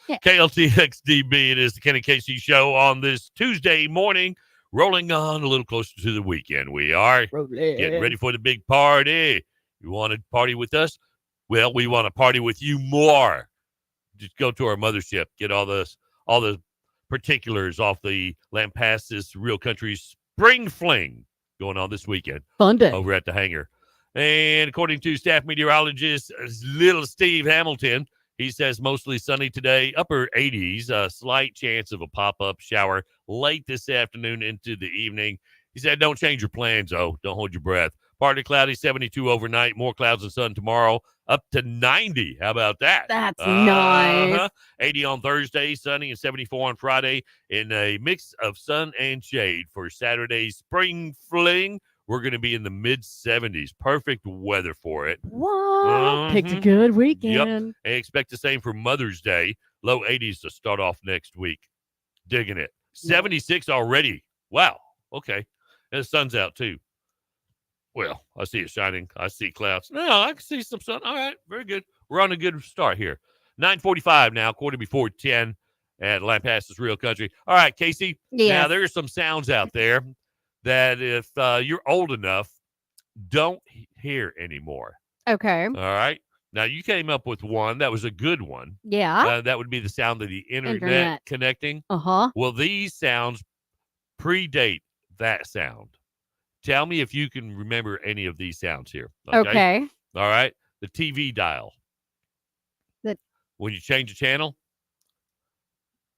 Yeah. KLTXDB, it is the Kenny Casey Show on this Tuesday morning, rolling on a little closer to the weekend. We are getting ready for the big party. You want to party with us? Well, we want to party with you more. Just go to our mothership, get all the particulars off the Lampasas Real Country Spring Fling going on this weekend. Fun day. Over at the hangar. And according to staff meteorologist Little Steve Hamilton, he says mostly sunny today, upper 80s, a slight chance of a pop-up shower late this afternoon into the evening. He said, don't change your plans, though. Don't hold your breath. Partly cloudy, 72 overnight, more clouds and sun tomorrow, up to 90. How about that? That's nice. 80 on Thursday, sunny, and 74 on Friday, in a mix of sun and shade for Saturday's Spring Fling. We're going to be in the mid-70s. Perfect weather for it. What? Picked a good weekend. Yep. And expect the same for Mother's Day. Low 80s to start off next week. Digging it. 76 already. Wow. Okay. And the sun's out, too. Well, I see it shining. I see clouds. No, I can see some sun. All right. Very good. We're on a good start here. 9:45 now, quarter before 10 at Lampasas Real Country. All right, Casey. Yes. Now, there are some sounds out there that if you're old enough, don't hear anymore. Okay. All right. Now, you came up with one that was a good one. Yeah. That would be the sound of the internet. Connecting. Uh-huh. Well, these sounds predate that sound. Tell me if you can remember any of these sounds here. Okay. All right. The TV dial. When you change the channel?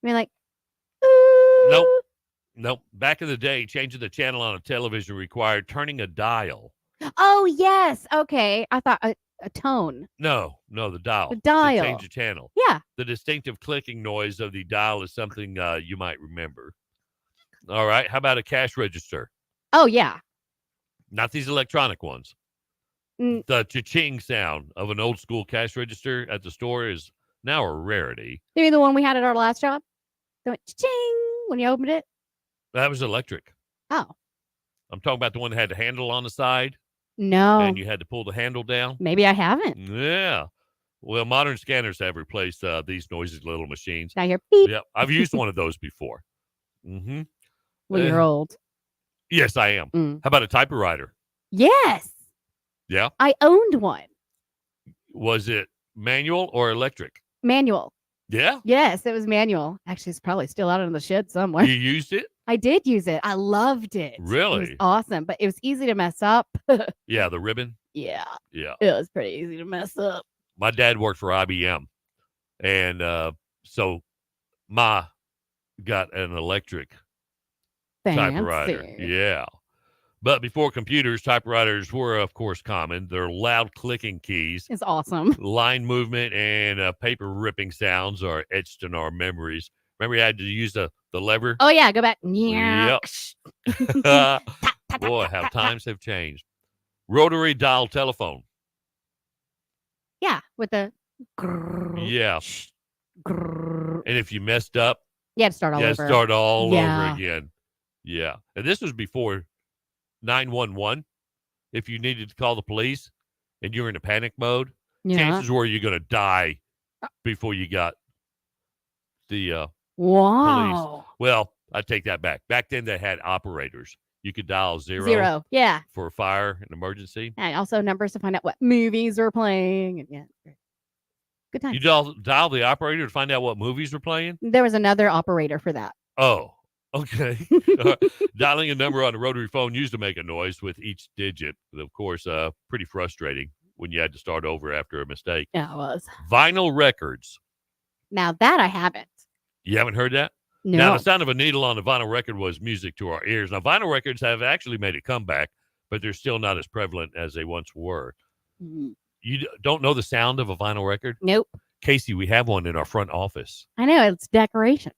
I mean, like, Nope. Back in the day, changing the channel on a television required turning a dial. Oh, yes. Okay. I thought a tone. No, the dial. The dial. To change the channel. Yeah. The distinctive clicking noise of the dial is something you might remember. All right. How about a cash register? Oh, yeah. Not these electronic ones. The cha-ching sound of an old school cash register at the store is now a rarity. You mean the one we had at our last job? It went cha-ching when you opened it? That was electric. Oh. I'm talking about the one that had the handle on the side. No. And you had to pull the handle down. Maybe I haven't. Yeah. Well, modern scanners have replaced these noisy little machines. Now you're beep. Yeah, I've used one of those before. Mm-hmm. When you're old. Yes, I am. How about a typewriter? Yes. Yeah. I owned one. Was it manual or electric? Manual. Yeah? Yes, it was manual. Actually, it's probably still out in the shed somewhere. You used it? I did use it. I loved it. Really? It was awesome, but it was easy to mess up. Yeah, the ribbon? Yeah. Yeah. It was pretty easy to mess up. My dad worked for IBM, and so Ma got an electric typewriter. Yeah. But before computers, typewriters were, of course, common. They're loud clicking keys. It's awesome. Line movement and paper ripping sounds are etched in our memories. Remember you had to use the lever? Oh, yeah. Go back. Yep. Boy, how times have changed. Rotary dial telephone. Yeah, with the Yeah. And if you messed up, you had to start all over. Start all over again. Yeah. And this was before 911. If you needed to call the police and you're in a panic mode, chances were you're going to die before you got the police. Well, I take that back. Back then they had operators. You could dial zero. Yeah. For fire and emergency. And also numbers to find out what movies are playing. And good time. You dial the operator to find out what movies were playing? There was another operator for that. Oh, okay. Dialing a number on a rotary phone used to make a noise with each digit. Of course, pretty frustrating when you had to start over after a mistake. Yeah, it was. Vinyl records. Now that I haven't. You haven't heard that? No. Now, the sound of a needle on a vinyl record was music to our ears. Now, vinyl records have actually made a comeback, but they're still not as prevalent as they once were. Mm-hmm. You don't know the sound of a vinyl record? Nope. Casey, we have one in our front office. I know. It's decoration.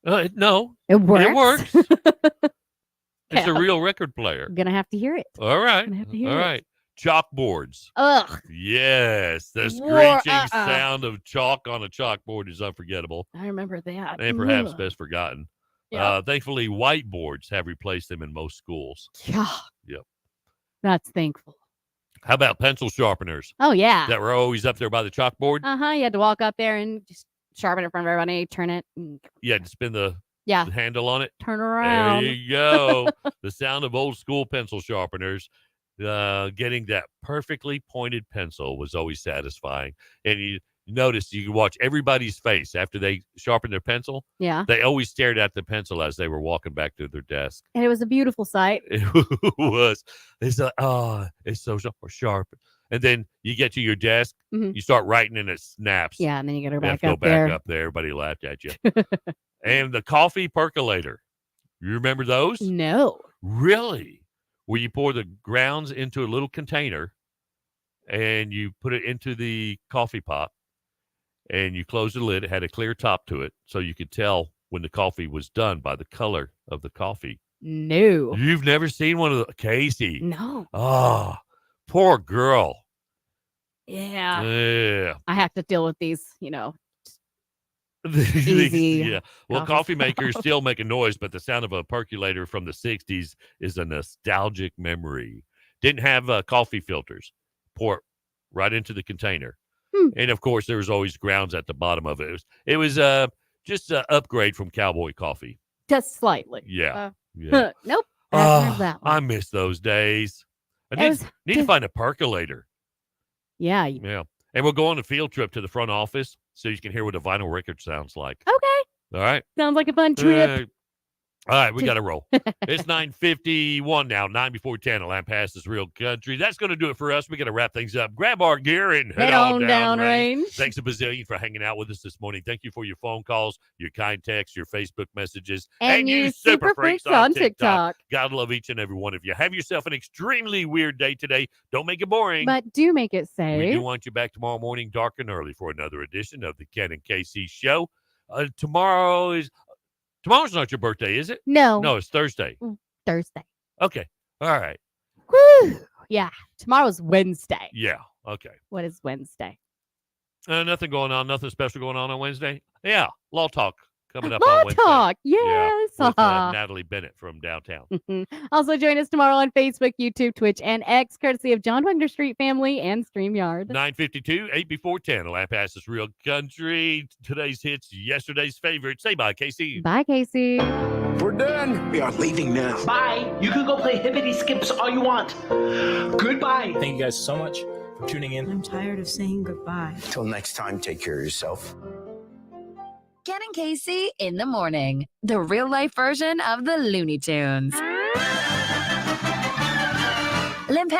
No. It works. It works. It's a real record player. I'm going to have to hear it. All right. I'm gonna have to hear All it. right. Chalkboards. Ugh. Yes. The screeching sound of chalk on a chalkboard is unforgettable. I remember that. And perhaps best forgotten. Yeah. Thankfully, whiteboards have replaced them in most schools. Yeah. Yep. That's thankful. How about pencil sharpeners? Oh, yeah. That were always up there by the chalkboard? You had to walk up there and just sharpen it in front of everybody, turn it. Yeah, to spin the Yeah. handle on it. Turn There around. you go. The sound of old school pencil sharpeners. Getting that perfectly pointed pencil was always satisfying. And you notice you can watch everybody's face after they sharpen their pencil. Yeah. They always stared at the pencil as they were walking back to their desk. And it was a beautiful sight. It was. It's it's so sharp. And then you get to your desk, you start writing, and it snaps. Yeah, and then you get her You back have to go up back there. up there. Everybody laughed at you. And the coffee percolator. You remember those? No. Really? Where you pour the grounds into a little container and you put it into the coffee pot and you close the lid. It had a clear top to it so you could tell when the coffee was done by the color of the coffee. No. You've never seen one of the Casey? No. Oh, poor girl. Yeah. Yeah. I have to deal with these, easy. Yeah. Well, coffee makers still make a noise, but the sound of a percolator from the 60s is a nostalgic memory. Didn't have coffee filters. Pour it right into the container. And, of course, there was always grounds at the bottom of it. It was just an upgrade from Cowboy Coffee. Just slightly. Yeah. Nope. I haven't heard that one. I miss those days. I need to find a percolator. Yeah. Yeah. And we'll go on a field trip to the front office so you can hear what a vinyl record sounds like. Okay. All right. Sounds like a fun trip. All right, we got to roll. It's 9:51 now, 9 before 10. A Lamp Pass is Real Country. That's going to do it for us. We got to wrap things up. Grab our gear and head on down range. Thanks a bazillion for hanging out with us this morning. Thank you for your phone calls, your kind texts, your Facebook messages, and you super freaks on TikTok. God love each and every one of you. Have yourself an extremely weird day today. Don't make it boring. But do make it safe. We do want you back tomorrow morning, dark and early, for another edition of the Ken and Casey Show. Tomorrow's not your birthday, is it? No. No, it's Thursday. Thursday. Okay. All right. Woo. Yeah. Tomorrow's Wednesday. Yeah. Okay. What is Wednesday? Nothing going on. Nothing special going on Wednesday. Yeah. Law Talk coming up Law on Wednesday. Talk. Yes. Yeah, with, Natalie Bennett from downtown. Also join us tomorrow on Facebook, YouTube, Twitch, and X, courtesy of John Wagner Street Family and StreamYard. 9:52, 8 before 10. A Lamp Pass is Real Country. Today's hits, yesterday's favorite. Say bye, Casey. Bye, Casey. We're done. We are leaving now. Bye. You can go play hippity skips all you want. Goodbye. Thank you guys so much for tuning in. I'm tired of saying goodbye. Until next time, take care of yourself. Ken and Casey in the morning, the real life version of the Looney Tunes. Limpass